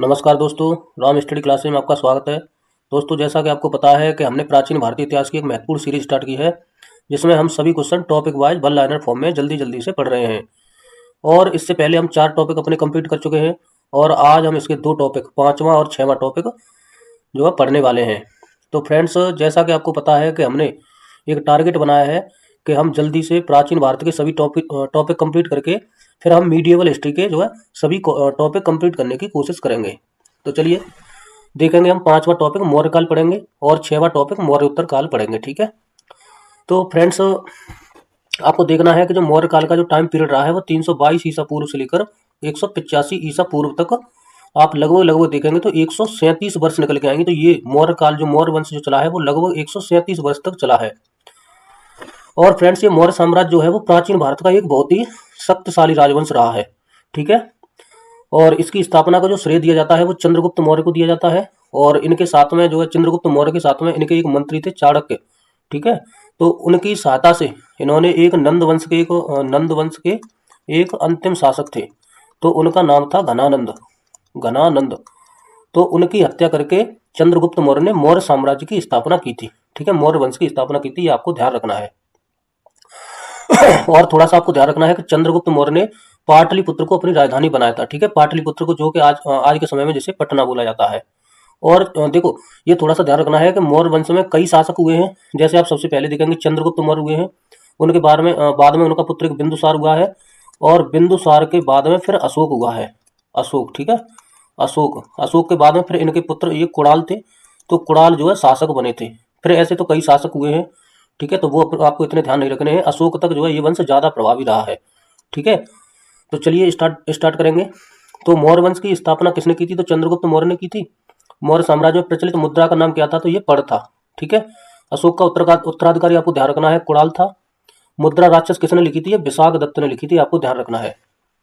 नमस्कार दोस्तों, Ram study classes में आपका स्वागत है। दोस्तों, जैसा कि आपको पता है कि हमने प्राचीन भारतीय इतिहास की एक महत्वपूर्ण सीरीज स्टार्ट की है, जिसमें हम सभी question topic wise one liner form में जल्दी जल्दी से पढ़ रहे हैं। और इससे पहले हम 4 टॉपिक अपने कंप्लीट कर चुके हैं और आज हम इसके 2 टॉपिक 5वां और 6वां टॉपिक जो है पढ़ने वाले हैं। तो फ्रेंड्स, जैसा कि आपको पता है कि हमने एक टारगेट बनाया है कि हम जल्दी से प्राचीन भारत के सभी टॉपिक कंप्लीट करके फिर हम मीडिएवल हिस्ट्री के जो है सभी टॉपिक कंप्लीट करने की कोशिश करेंगे। तो चलिए देखेंगे, हम 5वां टॉपिक मौर्य काल पढ़ेंगे और 6वां टॉपिक मौर्य उत्तर काल पढ़ेंगे। ठीक है। तो फ्रेंड्स, आपको देखना है कि जो मौर्य काल का जो टाइम पीरियड रहा है वो 322 ईसा पूर्व से लेकर 185 ईसा पूर्व तक आप लगभग लगभग देखेंगे तो 137 वर्ष निकल के आएंगे। तो ये मौर्य काल जो मौर्य वंश जो चला है वो लगभग 137 वर्ष तक चला है। और फ्रेंड्स, ये मौर्य साम्राज्य जो है वो प्राचीन भारत का एक बहुत ही शक्तिशाली राजवंश रहा है। ठीक है। और इसकी स्थापना का जो श्रेय दिया जाता है वो चंद्रगुप्त मौर्य को दिया जाता है। और इनके साथ में जो है चंद्रगुप्त मौर्य के साथ में इनके एक मंत्री थे चाणक्य। ठीक है। तो उनकी सहायता से इन्होंने एक नंद वंश के एक अंतिम शासक थे, तो उनका नाम था घनानंद। घनानंद। तो उनकी हत्या करके चंद्रगुप्त मौर्य ने मौर्य साम्राज्य की स्थापना की थी। ठीक है, मौर्य वंश की स्थापना की थी, ये आपको ध्यान रखना है। और थोड़ा सा आपको ध्यान रखना है कि चंद्रगुप्त मौर्य ने पाटलिपुत्र को अपनी राजधानी बनाया था। ठीक है, पाटलिपुत्र को जो कि आज के समय में जिसे पटना बोला जाता है। और देखो, ये थोड़ा सा ध्यान रखना है कि मौर्य वंश में कई शासक हुए हैं। जैसे आप सबसे पहले देखेंगे चंद्रगुप्त मौर्य हुए हैं, उनके बाद में उनका पुत्र एक बिंदुसार हुआ है, और बिंदुसार के बाद में फिर अशोक हुआ है। अशोक। ठीक है, अशोक के बाद में फिर इनके पुत्र ये कुणाल थे, तो कुणाल जो है शासक बने थे। फिर ऐसे तो कई शासक हुए हैं। ठीक है, तो वो आपको इतने ध्यान नहीं रखने हैं। अशोक तक जो है ये वंश ज्यादा प्रभावी रहा है। ठीक है, तो चलिए स्टार्ट करेंगे। तो मौर्य वंश की स्थापना किसने की थी? तो चंद्रगुप्त मौर्य ने की थी। मौर्य साम्राज्य में प्रचलित मुद्रा का नाम क्या था? तो ये पड़ था। ठीक है। अशोक का उत्तराधिकारी आपको ध्यान रखना है कुणाल था। मुद्रा राक्षस किसने लिखी थी? ये विशाख दत्त ने लिखी थी, आपको ध्यान रखना है।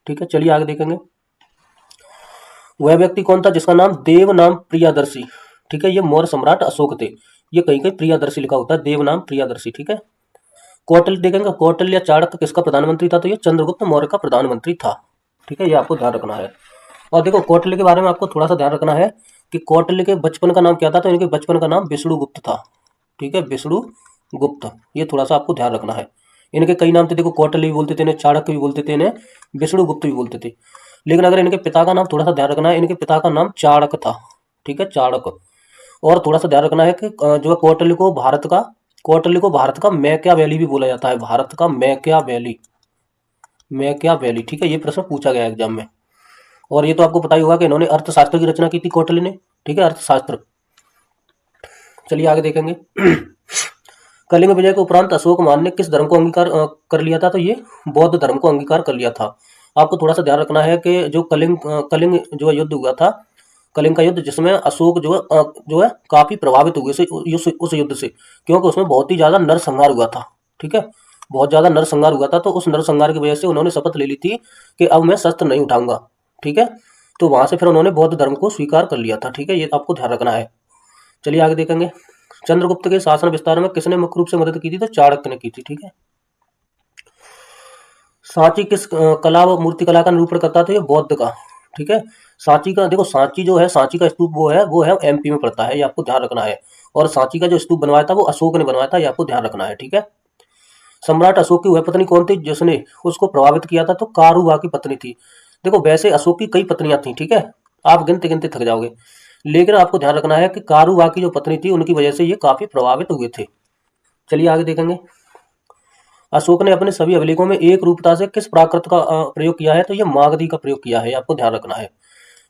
ठीक है, चलिए आगे देखेंगे। वह व्यक्ति कौन था जिसका नाम देव नाम प्रियादर्शी? ठीक है, ये मौर्य सम्राट अशोक थे। ये कहीं कहीं प्रियादर्शी लिखा होता है, देव नाम प्रियादर्शी। ठीक है। कौटिल्य देखेंगे, कौटिल्य या चाणक्य किसका प्रधानमंत्री था? तो ये चंद्रगुप्त मौर्य का प्रधानमंत्री था। ठीक है, ये आपको ध्यान रखना है। और देखो, कौटिल्य के बारे में आपको थोड़ा सा ध्यान रखना है कि कौटिल्य के बचपन का नाम क्या था? तो इनके बचपन का नाम विष्णुगुप्त था। ठीक है, विष्णुगुप्त, ये थोड़ा सा आपको ध्यान रखना है। इनके कई नाम थे, देखो कौटिल्य भी बोलते थे, इन्हें चाणक्य भी बोलते थे, इन्हें विष्णुगुप्त भी बोलते थे। लेकिन अगर इनके पिता का नाम थोड़ा सा ध्यान रखना है, इनके पिता का नाम चाणक्य था। ठीक है, चाणक्य। और थोड़ा सा ध्यान रखना है कि जो है कौटिल्य को भारत का मैकियावेली भी बोला जाता है। भारत का मैकियावेली। मैकियावेली। ठीक है, ये प्रश्न पूछा गया एग्जाम में। और ये तो आपको पता ही होगा कि इन्होंने अर्थशास्त्र की रचना की थी कौटिल्य ने। ठीक है, अर्थशास्त्र। चलिए आगे देखेंगे। कलिंग विजय के उपरांत अशोकमान ने किस धर्म को अंगीकार कर लिया था? तो ये बौद्ध धर्म को अंगीकार कर लिया था। आपको थोड़ा सा ध्यान रखना है कि जो कलिंग जो है युद्ध हुआ था, कलिंग का युद्ध, जिसमें अशोक जो है काफी प्रभावित हुए उस युद्ध से, क्योंकि उसमें बहुत ही ज्यादा नरसंहार हुआ था। ठीक है, बहुत ज्यादा नरसंहार हुआ था। तो उस नरसंहार की वजह से उन्होंने शपथ ले ली थी कि अब मैं शस्त्र नहीं उठाऊंगा। ठीक है, तो वहां से फिर उन्होंने बौद्ध धर्म को स्वीकार कर लिया था। ठीक है, ये आपको ध्यान रखना है। चलिए आगे देखेंगे। चंद्रगुप्त के शासन विस्तार में किसने मुख्य रूप से मदद की थी? तो चाणक्य ने की थी। ठीक है। सांची किस कला व मूर्ति कला का निरूपण करता था? ये बौद्ध का। ठीक है। सांची का देखो, सांची जो है, सांची का स्तूप वो है एमपी में पड़ता है, ये आपको ध्यान रखना है। और सांची का जो स्तूप बनवाया था वो अशोक ने बनवाया था, ये आपको ध्यान रखना है। ठीक है। सम्राट अशोक की वह पत्नी कौन थी जिसने उसको प्रभावित किया था? तो कारुबा की पत्नी थी। देखो, वैसे अशोक की कई पत्नियां थी। ठीक है, आप गिनते गिनते थक जाओगे, लेकिन आपको ध्यान रखना है कि कारुबा की जो पत्नी थी उनकी वजह से ये काफी प्रभावित हुए थे। चलिए आगे देखेंगे। अशोक ने अपने सभी अभिलेखों में एक रूपता से किस प्राकृत का प्रयोग किया है? तो ये मागधी का प्रयोग किया है, आपको ध्यान रखना है।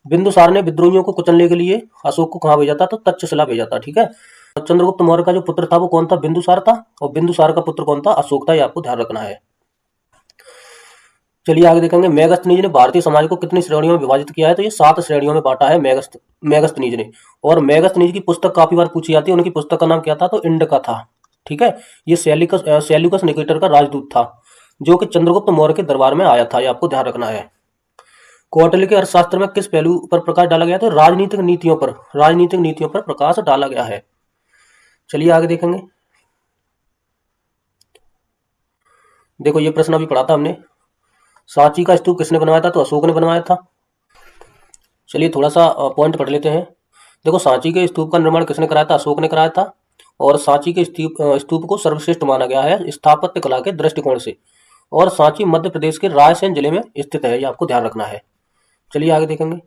बिंदुसार ने विद्रोहियों को कुचलने के लिए अशोक को कहाँ भेजा था? तो तक्षशिला भेजा था। ठीक है। चंद्रगुप्त मौर्य का जो पुत्र था वो कौन था? बिंदुसार था। और बिंदुसार का पुत्र कौन था? अशोक था, ये आपको ध्यान रखना है। चलिए आगे देखेंगे। मेगस्थनीज ने भारतीय समाज को कितनी श्रेणियों में विभाजित किया है? तो ये 7 श्रेणियों में बांटा है मेगस्थनीज ने। और मेगस्थनीज की पुस्तक काफी बार पूछी जाती है। उनकी पुस्तक का नाम क्या था? तो इंडिका था। ठीक है, ये सेल्यूकस निकेटर का राजदूत था, जो कि चंद्रगुप्त मौर्य के दरबार में आया था, ये आपको ध्यान रखना है। कौटिल्य के अर्थशास्त्र में किस पहलू पर प्रकाश डाला गया? तो राजनीतिक नीतियों पर प्रकाश डाला गया है। चलिए आगे देखेंगे। देखो, ये प्रश्न अभी पढ़ा था हमने। सांची का स्तूप किसने बनवाया था? तो अशोक ने बनवाया था। चलिए थोड़ा सा पॉइंट पढ़ लेते हैं। देखो, सांची के स्तूप का निर्माण किसने कराया था? अशोक ने कराया था। और सांची के स्तूप को सर्वश्रेष्ठ माना गया है स्थापत्य कला के दृष्टिकोण से। और सांची मध्य प्रदेश के रायसेन जिले में स्थित है, ये आपको ध्यान रखना है। चलिए आगे देखेंगे।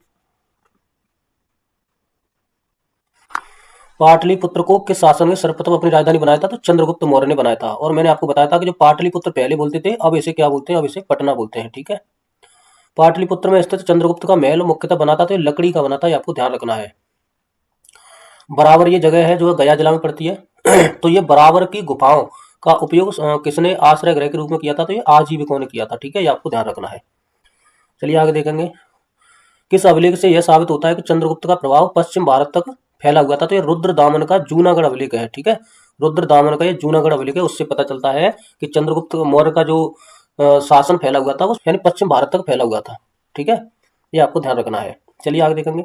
पाटलिपुत्र को किस शासक ने सर्वप्रथम अपनी राजधानी बनाया था? तो चंद्रगुप्त मौर्य ने बनाया था। और मैंने आपको बताया था कि जो पाटलिपुत्र पहले बोलते थे, अब इसे क्या बोलते हैं? अब इसे पटना बोलते हैं। ठीक है। पाटलिपुत्र में स्थित चंद्रगुप्त का महल मुख्यतः बना था तो ये लकड़ी का बना था, ये आपको ध्यान रखना है। बराबर ये जगह है जो गया जिला में पड़ती है। तो ये बराबर की गुफाओं का उपयोग किसने आश्रय गृह के रूप में किया था? तो ये आजीविकों ने किया था। ठीक है, ये आपको ध्यान रखना है। चलिए आगे देखेंगे। किस अभिलेख से यह साबित होता है कि चंद्रगुप्त का प्रभाव पश्चिम भारत तक फैला हुआ था? तो ये रुद्र दामन का जूनागढ़ अभिलेख है। ठीक है, रुद्र दामन का ये जूनागढ़ अभिलेख है, उससे पता चलता है कि चंद्रगुप्त मौर्य का जो शासन फैला हुआ था वो यानी पश्चिम भारत तक फैला हुआ था। ठीक है, ये आपको ध्यान रखना है। चलिए आगे देखेंगे।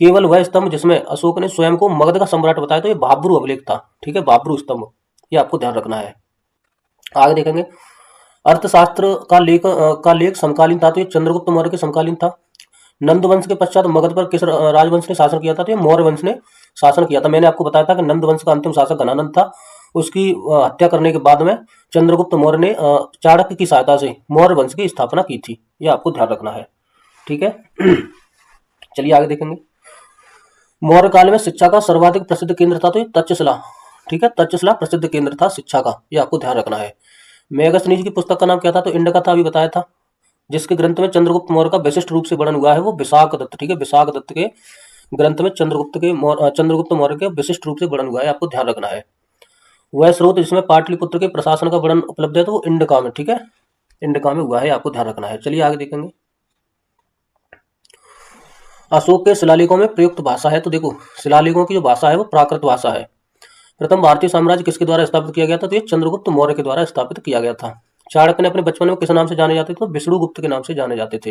केवल वह स्तंभ जिसमें अशोक ने स्वयं को मगध का सम्राट बताया तो ये भाब्रू अभिलेख था। ठीक है, भाब्रू स्तंभ, ये आपको ध्यान रखना है। आगे देखेंगे। अर्थशास्त्र का लेख समकालीन था तो ये चंद्रगुप्त मौर्य के समकालीन था। नंद वंश के पश्चात मगध पर किस राजवंश ने शासन किया था? तो ये मौर्य वंश ने शासन किया था। मैंने आपको बताया था कि नंद वंश का अंतिम शासक घनानंद था। उसकी हत्या करने के बाद में चंद्रगुप्त मौर्य ने चाणक्य की सहायता से मौर्य वंश की स्थापना की थी, यह आपको ध्यान रखना है। ठीक है। चलिए आगे देखेंगे। मौर्य काल में शिक्षा का सर्वाधिक प्रसिद्ध केंद्र था तो ये तक्षशिला। ठीक है, तक्षशिला प्रसिद्ध केंद्र था शिक्षा का, ये आपको ध्यान रखना है। मेगस्थनीज की पुस्तक का नाम क्या था? तो इंडिका था, अभी बताया था। जिसके ग्रंथ में चंद्रगुप्त मौर्य का विशिष्ट रूप से वर्णन हुआ है वो विशाख दत्त। ठीक है, विशाख दत्त के ग्रंथ में चंद्रगुप्त मौर्य के विशिष्ट रूप से वर्णन हुआ है, आपको ध्यान रखना है। वह स्रोत जिसमें पाटलिपुत्र के प्रशासन का वर्णन उपलब्ध है तो वो इंडिका में, ठीक है, इंडिका में हुआ है, आपको ध्यान रखना है। चलिए आगे देखेंगे। अशोक के शिलालेखों में प्रयुक्त भाषा है, तो देखो शिलालेखों की जो भाषा है वो प्राकृत भाषा है। प्रथम भारतीय साम्राज्य किसके द्वारा स्थापित किया गया था? तो ये चंद्रगुप्त मौर्य के द्वारा स्थापित किया गया था। चाणक्य ने अपने बचपन में किस नाम से जाने जाते थे? तो विष्णुगुप्त के नाम से जाने जाते थे।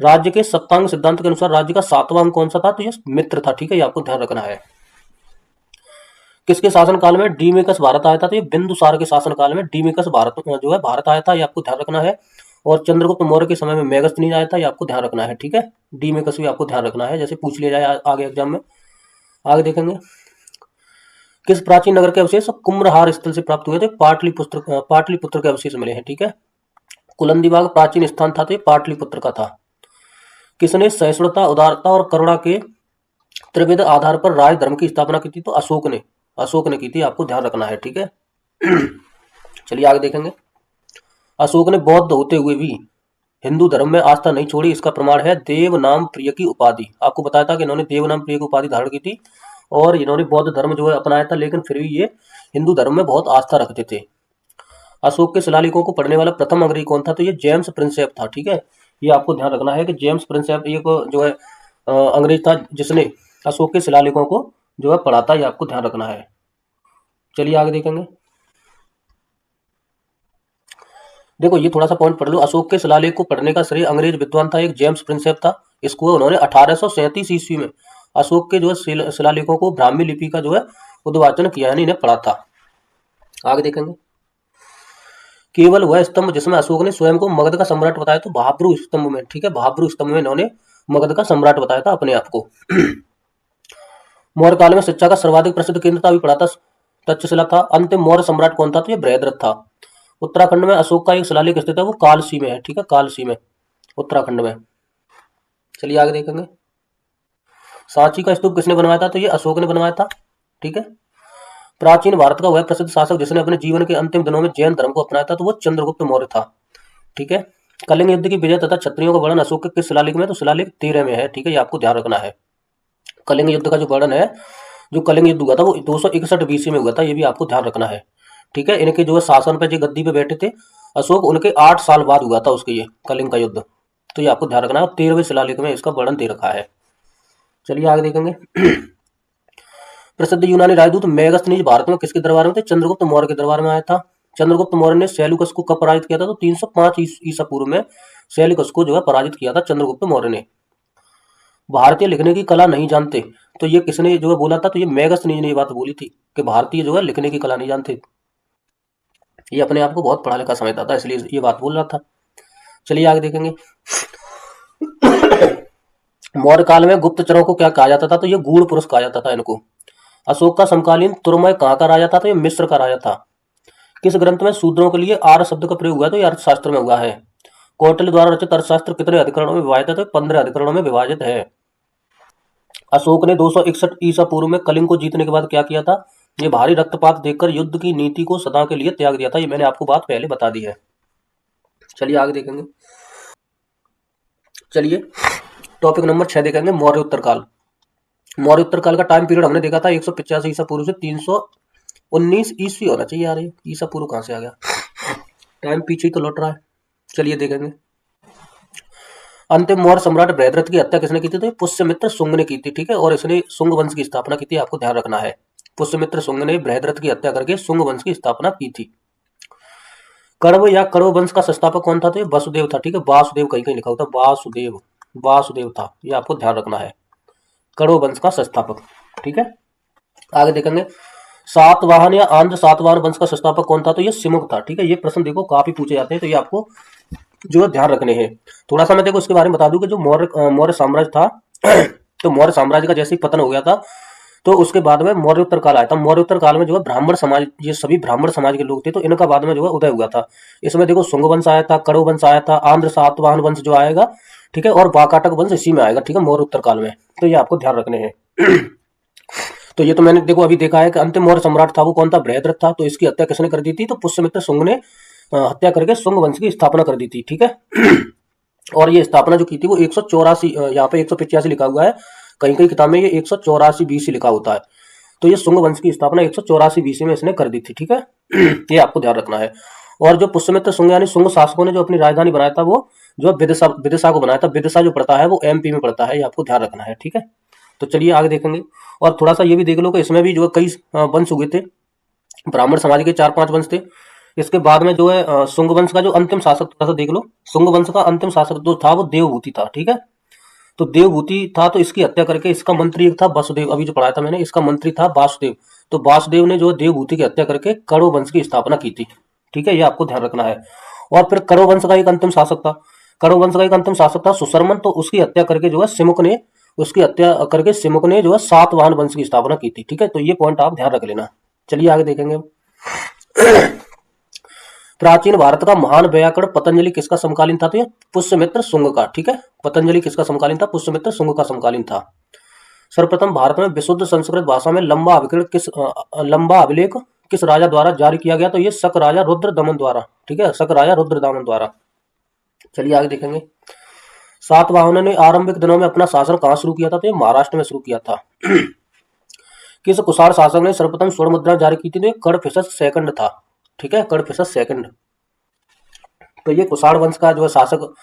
राज्य के सप्तांग सिद्धांत के अनुसार राज्य का 7वां अंग कौन सा था? तो ये मित्र था। ठीक है, ये आपको ध्यान रखना है। किसके शासन काल में डीमेकस भारत आया था? तो ये बिंदुसार के शासन काल में डीमेकस भारत जो है भारत आया था, ये आपको ध्यान रखना है। और चंद्रगुप्त मौर्य के समय में मेगस्थनीज आया था, ये आपको ध्यान रखना है। ठीक है, डीमेकस भी आपको ध्यान रखना है, जैसे पूछ लिया जाए आगे एग्जाम में। आगे देखेंगे। किस प्राचीन नगर के अवशेष कुम्भहार स्थल से प्राप्त हुए थे? पाटलिपुत्र के अवशेष मिले हैं। ठीक है, कुलंदीबाग प्राचीन स्थान था तो ये पाटलिपुत्र का था। किसने सहिष्णुता, उदारता और करुणा के त्रिविध आधार पर राज धर्म की स्थापना की थी? तो अशोक ने की थी, आपको ध्यान रखना है। ठीक है। चलिए आगे देखेंगे। अशोक ने बौद्ध होते हुए भी हिंदू धर्म में आस्था नहीं छोड़ी, इसका प्रमाण है देव नाम प्रिय की उपाधि। आपको बताया था कि इन्होंने देव नाम प्रिय की उपाधि धारण की थी और इन्होंने बौद्ध धर्म जो है अपनाया था, लेकिन फिर भी ये हिंदू धर्म में बहुत आस्था रखते थे। अशोक के शिलालेखों को पढ़ने वाला प्रथम अंग्रेज कौन था? तो ये जेम्स प्रिंसेप था। ठीक है, ये आपको ध्यान रखना है कि जेम्स प्रिंसेप एक जो है अंग्रेज था जिसने अशोक के शिलालेखों को जो है पढ़ा था, ये आपको ध्यान रखना है। चलिए आगे देखेंगे। देखो ये थोड़ा सा पॉइंट पढ़ लो। अशोक के शिलालेख को पढ़ने का श्रेय अंग्रेज विद्वान था एक जेम्स प्रिंसेप था। इसको उन्होंने 1837 ईस्वी में अशोक के जो है शिलालेखों को ब्राह्मी लिपि का जो है उद्वाचन किया, यानी इन्हें पढ़ा था। आगे देखेंगे। केवल वह स्तंभ जिसमें अशोक ने स्वयं को मगध का सम्राट बताया तो भाब्रू स्तंभ में। ठीक है, भाब्रू स्तंभ में इन्होंने मगध का सम्राट बताया था अपने आप को। मौर्य काल में शिक्षा का सर्वाधिक प्रसिद्ध केंद्र था, अभी पढ़ा था, तक्षशिला था। अंतिम मौर्य सम्राट कौन था? तो ये बृहद्रथ था। उत्तराखंड में अशोक का एक शिलालेख स्थित है, वो कालसी में है। ठीक है, कालसी में, उत्तराखंड में। चलिए आगे देखेंगे। सांची का स्तूप किसने बनवाया था? तो ये अशोक ने बनवाया था। ठीक है। प्राचीन भारत का वह प्रसिद्ध शासक जिसने अपने जीवन के अंतिम दिनों में जैन धर्म को अपनाया था तो वो चंद्रगुप्त मौर्य था। ठीक है। कलिंग युद्ध की विजय तथा क्षत्रियों का वर्णन अशोक के किस शिलालेख में? तो शिलालेख 13 में है। ठीक है, ये आपको ध्यान रखना है। कलिंग युद्ध का जो वर्णन है, जो कलिंग युद्ध हुआ था वो 261 बीसी में हुआ था, ये भी आपको ध्यान रखना है। ठीक है, इनके जो है शासन पे जो गद्दी पे बैठे थे अशोक, उनके 8 साल बाद हुआ था उसके ये कलिंग का युद्ध, तो ये आपको ध्यान रखना है। 13वें शिलालेख में इसका वर्णन दे रखा है। चलिए आगे देखेंगे। प्रसिद्ध यूनानी राजदूत मेगस्थनीज भारत में किसके दरबार में थे? चंद्रगुप्त मौर्य के दरबार में आया था। चंद्रगुप्त मौर्य ने सेल्यूकस को कब पराजित किया था? तो 305 ईसा पूर्व में सेल्यूकस को जो है पराजित किया था चंद्रगुप्त मौर्य ने। भारतीय लिखने की कला नहीं जानते, तो ये किसने जो है बोला था? तो ये मेगस्थनीज ने ये बात बोली थी कि भारतीय जो है लिखने की कला नहीं जानते। ये अपने आप को बहुत पढ़ा लिखा समझता था, इसलिए ये बात बोल रहा था। चलिए आगे देखेंगे। मौर्य काल में गुप्तचरों को क्या कहा जाता था, तो ये गूढ़ पुरुष कहा जाता था इनको। अशोक का समकालीन तुरमय कहाँ का राजा था, तो ये मिस्र का राजा था। किस ग्रंथ में शूद्रों के लिए आर्य शब्द का प्रयोग हुआ, तो ये अर्थशास्त्र में हुआ है। कौटिल्य द्वारा रचित अर्थशास्त्र कितने अधिकरणों में विभाजित है, तो 15 अधिकरणों में विभाजित है। अशोक ने 261 ईसा पूर्व में कलिंग को जीतने के बाद क्या किया था, ये भारी रक्तपात देखकर युद्ध की नीति को सदा के लिए त्याग दिया था। ये मैंने आपको बात पहले बता दी है। चलिए आगे देखेंगे। चलिए टॉपिक नंबर 6 देखेंगे, मौर्य उत्तरकाल। मौर्य उत्तरकाल का टाइम पीरियड हमने देखा था 185 ईसा पूर्व से 319 ईस्वी होना चाहिए यार, ये ईसा पूर्व कहाँ से आ गया, टाइम पीछे ही तो लौट रहा है। चलिए देखेंगे। अंतिम मौर्य सम्राट बृहद्रथ की हत्या किसने की थी, तो पुष्यमित्र शुंग ने की थी, ठीक है। और इसने शुंग वंश की स्थापना की थी, आपको ध्यान रखना है। पुष्यमित्र शुंग ने बृहद्रथ की हत्या करके शुंग वंश की स्थापना की थी। कण्व या कण्व वंश का संस्थापक कौन था, तो ये वसुदेव था, ठीक है। वासुदेव कहीं कहीं लिखा होता है, वासुदेव, वासुदेव था, ये आपको ध्यान रखना है, कण्व वंश का संस्थापक, ठीक है। आगे देखेंगे। सातवाहन या आंध्र सातवाहन वंश का संस्थापक कौन था, तो ये सिमुक था, ठीक है। ये प्रश्न देखो काफी पूछे जाते हैं, तो ये आपको जो है ध्यान रखने हैं। थोड़ा सा मैं देखो इसके बारे में बता दूं कि जो मौर्य साम्राज्य था तो मौर्य साम्राज्य का जैसे ही पतन हो गया था, तो उसके बाद में मौर्य उत्तर काल आया था। मौर्य उत्तर काल में जो है ब्राह्मण समाज, ये सभी ब्राह्मण समाज के लोग थे, तो इनका बाद में जो है उदय हुआ था। इसमें देखो शुंग वंश आया था, कण्व वंश आया था, आंध्र सातवाहन वंश जो आएगा, ठीक है, और वाकाटक वंश इसी में आएगा, ठीक है, मौर्य उत्तर काल में। तो ये आपको ध्यान रखने हैं। तो ये तो मैंने देखो अभी देखा है कि अंतिम मौर्य सम्राट था वो कौन था, बृहद्रथ था। तो इसकी हत्या किसने कर दी थी, तो पुष्यमित्र शुंग ने हत्या करके शुंग वंश की स्थापना कर दी थी, ठीक है। और ये स्थापना जो की थी वो 184, यहाँ पे 185 लिखा हुआ है, कहीं कहीं किताब में ये 184 BC लिखा होता है। तो ये शुंग वंश की स्थापना 184 BC में इसने कर दी थी, ठीक है। ये आपको ध्यान रखना है। और जो पुष्यमित्र शुंग यानी शुंग शासकों ने जो अपनी राजधानी बनाया था वो जो विदिशा विदिशा को बनाया था। विदिशा जो पड़ता है वो MP में पड़ता है, ये आपको ध्यान रखना है, ठीक है। तो चलिए आगे देखेंगे। और थोड़ा सा ये भी देख लो कि इसमें भी जो है कई वंश हुए थे, ब्राह्मण समाज के 4-5 वंश थे। इसके बाद में जो है शुंग वंश का जो अंतिम शासक, थोड़ा सा देख लो, शुंग वंश का अंतिम शासक जो था वो देवभूति था, ठीक है। तो देवभूति था, तो इसकी हत्या करके इसका मंत्री एक था वसुदेव, अभी जो पढ़ाया था मैंने, इसका मंत्री था वासुदेव। तो वासुदेव ने जो देवभूति की हत्या करके कण्व वंश की स्थापना की थी, ठीक है, ये आपको ध्यान रखना है। और फिर कण्व वंश का एक अंतिम शासक था, कण्व वंश का एक अंतिम शासक था सुशर्मन। तो उसकी हत्या करके जो है सिमुक ने, उसकी हत्या करके सिमुक ने जो है सातवाहन वंश की स्थापना की थी, ठीक है। तो ये पॉइंट आप ध्यान रख लेना। चलिए आगे देखेंगे। प्राचीन भारत का महान व्याकरण पतंजलि किसका समकालीन था, तो ये पुष्यमित्र शुंग का, ठीक है। पतंजलि किसका समकालीन था, पुष्यमित्र शुंग का समकालीन था। सर्वप्रथम भारत में विशुद्ध संस्कृत भाषा में लंबा अभिलेख किस राजा द्वारा जारी किया गया, तो ये शक राजा रुद्रदमन द्वारा, ठीक है, शक राजा रुद्रदमन द्वारा। चलिए आगे देखेंगे। सातवाहनों ने आरंभिक दिनों में अपना शासन कहाँ शुरू किया था, तो ये महाराष्ट्र में शुरू किया था। किस कुषाण शासक ने सर्वप्रथम स्वर्ण मुद्रा जारी की थी, तो ये कडफिसस सेकंड था, ठीक है, कडफिसस सेकंड। तो ये कुषाण वंश का जो है शासक,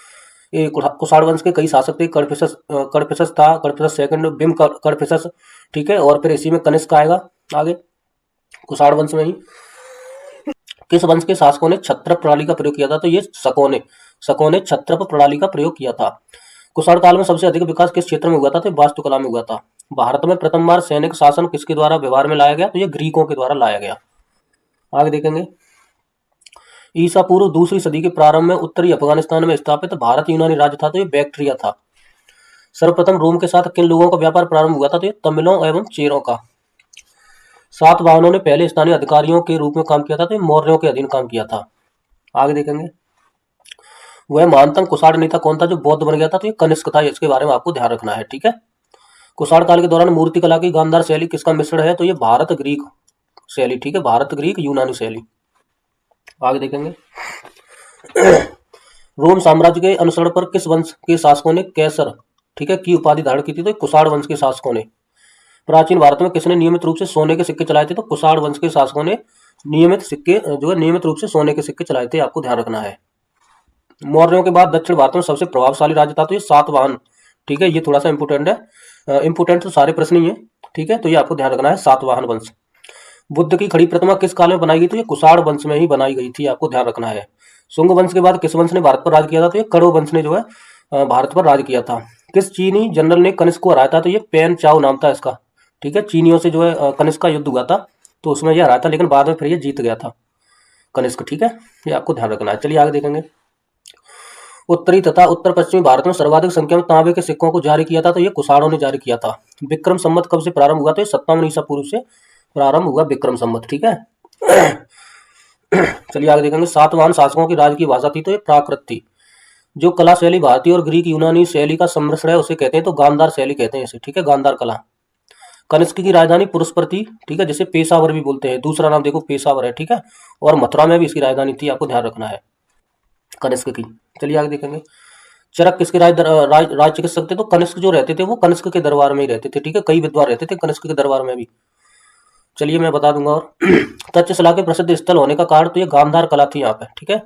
ये कुषाण वंश के कई शासक थे। कडफिसस था, कडफिसस सेकंड, बिम कडफिसस, ठीक है। और फिर इसी में कनिष्क आएगा आगे, कुषाण वंश में ही। किस वंश के शासकों ने छत्रप प्रणाली का प्रयोग किया था, तो ये शकों ने छत्रप प्रणाली का प्रयोग किया था। कुषाण काल में सबसे अधिक विकास किस क्षेत्र में हुआ था, तो वास्तुकला में हुआ था। भारत में प्रथम बार सैनिक शासन किसके द्वारा व्यवहार में लाया गया, तो ये ग्रीकों के द्वारा लाया गया। आगे देखेंगे। ईसा पूर्व दूसरी सदी के प्रारंभ में उत्तरी अफगानिस्तान में स्थापित भारत यूनानी राज्य था, तो ये बैक्ट्रिया था। सर्वप्रथम रोम के साथ किन लोगों का व्यापार प्रारंभ हुआ था, तो ये तमिलों एवं चेरों का। सातवाहनों ने पहले स्थानीय अधिकारियों के रूप में काम किया था, तो ये मौर्यों के अधीन काम किया था। आगे देखेंगे। वह महानतम कुषाण नेता कौन था जो बौद्ध बन गया था, तो ये कनिष्क था। इसके बारे में आपको ध्यान रखना है, ठीक है। कुषाण काल के दौरान मूर्ति कला की गांधार शैली किसका मिश्रण है, तो ये भारत ग्रीक शैली, ठीक है, भारत ग्रीक यूनानी शैली। आगे देखेंगे। रोम साम्राज्य के अनुसरण पर किस वंश के शासकों ने कैसर, ठीक है, की उपाधि धारण की थी, तो कुषाण वंश के शासकों ने। प्राचीन भारत में किसने नियमित रूप से सोने के सिक्के चलाए थे, तो कुषाण वंश के शासकों ने नियमित रूप से सोने के सिक्के चलाए थे, आपको ध्यान रखना है। मौर्यों के बाद दक्षिण भारत में सबसे प्रभावशाली राज्य था, तो ये सातवाहन, ठीक है। ये थोड़ा सा इंपोर्टेंट है, इंपोर्टेंट तो सारे प्रश्न ही है, ठीक है। तो ये आपको ध्यान रखना है, सातवाहन वंश। बुद्ध की खड़ी प्रतिमा किस काल में बनाई गई, तो ये कुषाण वंश में ही बनाई गई थी, आपको ध्यान रखना है। शुंग वंश के बाद किस वंश ने भारत पर राज किया था, तो ये कण्व वंश ने जो है भारत पर राज किया था। किस चीनी जनरल ने कनिष्क को हराया था, तो ये पेन चाओ नाम था इसका, ठीक है। चीनियों से जो है कनिष्क का युद्ध हुआ था, तो उसमें यह हराया था, लेकिन बाद में फिर ये जीत गया था कनिष्क, ठीक है। ये आपको ध्यान रखना है। चलिए आगे देखेंगे। उत्तरी तथा उत्तर पश्चिमी भारत में सर्वाधिक संख्या में तांबे के सिक्कों को जारी किया था तो ये कुषाणों ने जारी किया था। विक्रम संवत कब से प्रारंभ हुआ? तो ये 57 ईसा पूर्व से प्रारंभ हुआ विक्रम संवत। ठीक है। चलिए आगे देखेंगे। सातवाहन शासकों की राज की भाषा थी तो ये प्राकृत थी। जो कला शैली भारतीय और ग्रीक यूनानी शैली का सम्मिश्रण है उसे कहते हैं तो गांधार शैली कहते हैं इसे। ठीक है, गांधार कला। कनिष्क की राजधानी पुरुषपुर थी। ठीक है, जिसे पेशावर भी बोलते हैं, दूसरा नाम देखो पेशावर है। ठीक है, और मथुरा में भी इसकी राजधानी थी, आपको ध्यान रखना है कनिष्क की। चलिए आगे देखेंगे। चरक किसके राज चिकित्सक थे? तो कनिष्क जो रहते थे वो कनिष्क के दरबार में ही रहते थे। ठीक है, कई विद्वान रहते थे कनिष्क के दरबार में भी। चलिए मैं बता दूंगा। और तक्षशिला के प्रसिद्ध स्थल होने का कारण तो ये गांधार कला थी यहाँ पे। ठीक है,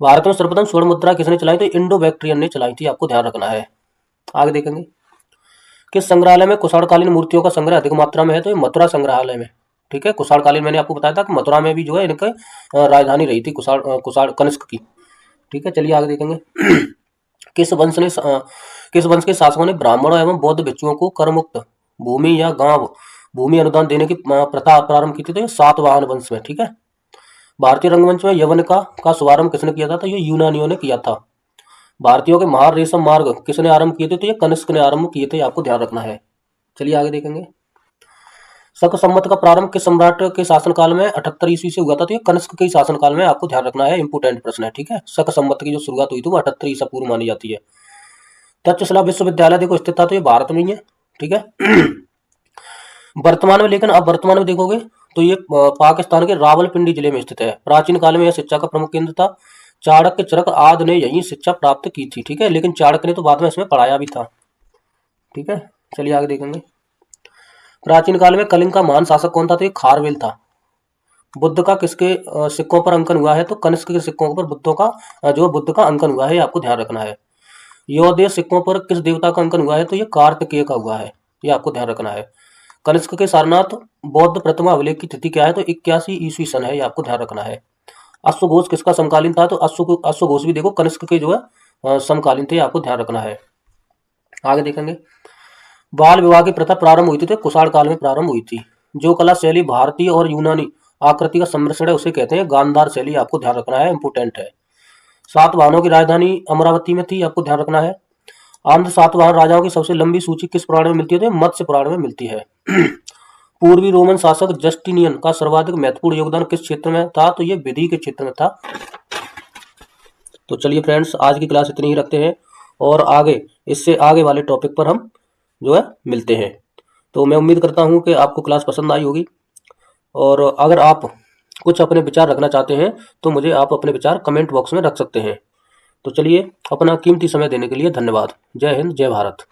भारत में सर्वप्रथम स्वर्ण मुद्रा किसने चलाई? तो इंडो बैक्ट्रियन ने चलाई थी, आपको ध्यान रखना है। आगे देखेंगे। किस संग्रहालय में कुषाणकालीन मूर्तियों का संग्रह अधिक मात्रा में है? तो ये मथुरा संग्रहालय में। ठीक है, कुषाणकालीन मैंने आपको बताया था कि मथुरा में भी जो है इनकी राजधानी रही थी कुषाण कनिष्क की। ठीक है, चलिए आगे देखेंगे। किस वंश के शासकों ने ब्राह्मणों एवं बौद्ध भिक्षुओं को कर मुक्त भूमि या गांव भूमि अनुदान देने की प्रथा प्रारंभ की थी? तो ये सातवाहन वंश में। ठीक है, भारतीय रंगमंच में यवन का शुभारंभ किसने किया था? तो ये यूनानियों ने किया था। भारतीयों के महार रेशम मार्ग किसने आरंभ किए थे? तो ये कनिष्क ने आरंभ किए थे, आपको ध्यान रखना है। चलिए आगे देखेंगे। शक संवत का प्रारंभ किस सम्राट के शासनकाल में 78 ईस्वी से हुआ था? तो ये कनिष्क के शासनकाल में, आपको ध्यान रखना है, इंपोर्टेंट प्रश्न है। ठीक है, शक संवत की जो शुरुआत हुई थी वो 78 ईसा पूर्व मानी जाती है। तक्षशिला विश्वविद्यालय देखो स्थित था तो ये भारत में ही है। ठीक है, वर्तमान में, लेकिन आप वर्तमान में देखोगे तो ये पाकिस्तान के रावलपिंडी जिले में स्थित है। प्राचीन काल में यह शिक्षा का प्रमुख केंद्र था। चाणक्य चरक आदि ने यही शिक्षा प्राप्त की थी। ठीक है, लेकिन चाणक्य ने तो बाद में इसमें पढ़ाया भी था। ठीक है, चलिए आगे देखेंगे। प्राचीन काल में कलिंग का महान शासक कौन था? तो ये खारवेल था। बुद्ध का किसके सिक्कों पर अंकन हुआ है? तो कनिष्क के सिक्कों पर बुद्ध का अंकन हुआ है, आपको ध्यान रखना है। योधेय सिक्कों पर किस देवता का अंकन हुआ है? तो ये कार्तिकेय का हुआ है, ये आपको ध्यान रखना है। कनिष्क के सारनाथ बौद्ध प्रतिमा अभिलेख की तिथि क्या है? तो 81 ईस्वी सन है, ये आपको ध्यान रखना है। अश्वघोष किसका समकालीन था? तो अश्वघोष भी देखो कनिष्क के जो है समकालीन थे, आपको ध्यान रखना है। आगे देखेंगे। बाल विवाह की प्रथा प्रारंभ हुई थी तो कुषाण काल में प्रारंभ हुई थी। जो कला शैली भारतीय और यूनानी आकृति का सम्मिश्रण है उसे कहते हैं गांधार शैली, आपको ध्यान रखना है, इंपोर्टेंट है। सातवाहनों की राजधानी अमरावती में थी, आपको ध्यान रखना है। आंध्र सातवाहन राजाओं की सबसे लंबी सूची किस पुराण में मिलती है? तो मत्स्य पुराण में मिलती है। पूर्वी रोमन शासक जस्टिनियन का सर्वाधिक महत्वपूर्ण योगदान किस क्षेत्र में था? तो ये विधि के क्षेत्र में था। तो चलिए फ्रेंड्स, आज की क्लास इतनी ही रखते हैं और इससे आगे वाले टॉपिक पर हम जो है मिलते हैं। तो मैं उम्मीद करता हूं कि आपको क्लास पसंद आई होगी, और अगर आप कुछ अपने विचार रखना चाहते हैं तो मुझे आप अपने विचार कमेंट बॉक्स में रख सकते हैं। तो चलिए, अपना कीमती समय देने के लिए धन्यवाद। जय हिंद, जय भारत।